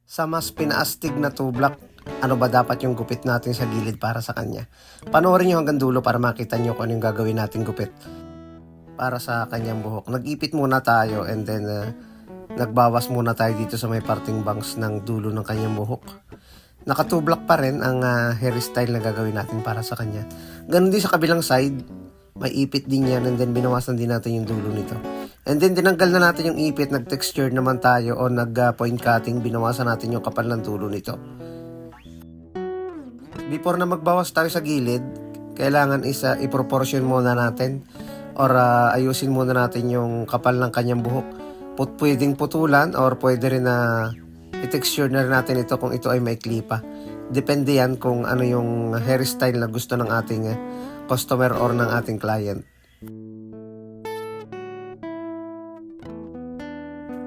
Sa mas pinaastig na tublak, ano ba dapat yung gupit natin sa gilid para sa kanya? Panoorin nyo hanggang dulo para makita nyo kung ano yung gagawin natin gupit para sa kanyang buhok. Nag-ipit muna tayo and then nagbawas muna tayo dito sa may parting bangs ng dulo ng kanyang buhok. Nakatublak pa rin ang hairstyle na gagawin natin para sa kanya. Ganun din sa kabilang side, may ipit din yan and then binawasan din natin yung dulo nito. And then tinanggal na natin yung ipit, nag-texture naman tayo o nag-point cutting, binawasan natin yung kapal ng dulo nito. Before na magbawas tayo sa gilid, kailangan i-proportion muna natin or ayusin muna natin yung kapal ng kanyang buhok. Pwedeng putulan or pwede rin na i-texture na rin natin ito kung ito ay maikli pa. Depende yan kung ano yung hairstyle na gusto ng ating customer or ng ating client.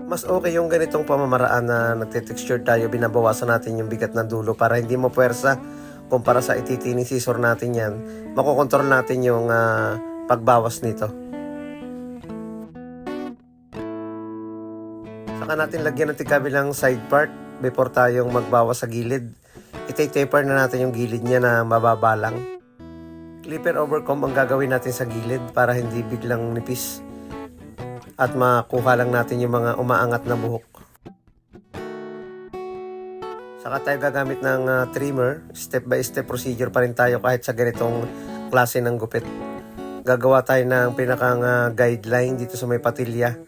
Mas okay yung ganitong pamamaraan na nagte-texture tayo, binabawasan natin yung bigat ng dulo para hindi mo puwersa kumpara sa ititini scissor natin yan. Makokontrol natin yung pagbawas nito. Saka natin lagyan ng kabilang side part before tayong magbawas sa gilid. Ita-taper na natin yung gilid niya na mababa lang. Clipper over comb ang gagawin natin sa gilid para hindi biglang nipis at makuha lang natin yung mga umaangat na buhok. Saka tayo gagamit ng trimmer. Step by step procedure pa rin tayo kahit sa ganitong klase ng gupit. Gagawa tayo ng pinakang guideline dito sa may patilya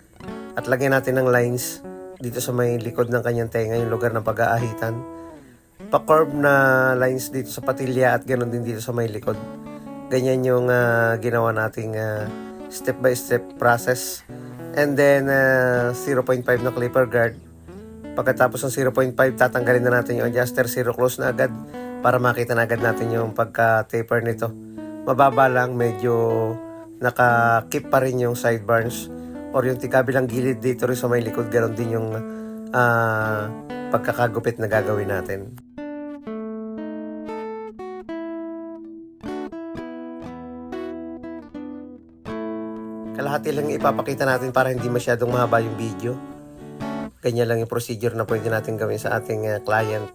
at lagyan natin ng lines dito sa may likod ng kanyang tenga, yung lugar ng pag-aahitan. Pa-curve na lines dito sa patilya at ganoon din dito sa may likod. Ganyan yung ginawa nating step by step process. And then 0.5 na clipper guard. Pagkatapos ng 0.5, tatanggalin na natin yung adjuster, zero close na agad para makita na agad natin yung pagka-taper nito. Mababa lang, medyo naka-keep pa rin yung sideburns or yung kabilang gilid dito rin sa may likod. Ganon din yung pagkakagupit na gagawin natin. Kalahati lang ipapakita natin para hindi masyadong mahaba yung video. Ganyan lang yung procedure na pwede natin gawin sa ating client.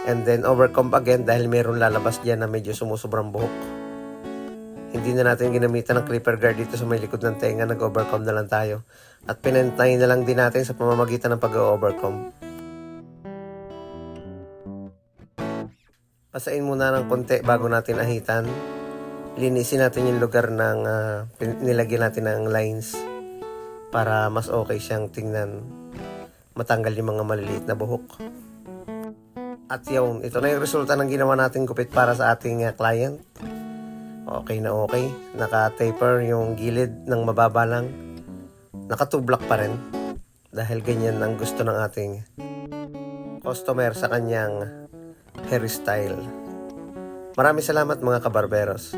And then overcomb again dahil meron lalabas dyan na medyo sumusobrang buhok. Hindi na natin ginamitan ng clipper guard dito sa may likod ng tenga, nag-overcomb na lang tayo. At pinantay na lang din natin sa pamamagitan ng pag-overcomb. Pasain muna ng konti bago natin ahitan. Linisin natin yung lugar ng nilagyan natin ng lines para mas okay siyang tingnan, matanggal yung mga maliliit na buhok. At yun, ito na yung resulta ng ginawa nating gupit para sa ating client. Okay na okay, naka-taper yung gilid ng mababa lang, nakatublak pa rin dahil ganyan ang gusto ng ating customer sa kanyang hairstyle. Maraming salamat mga kabarberos.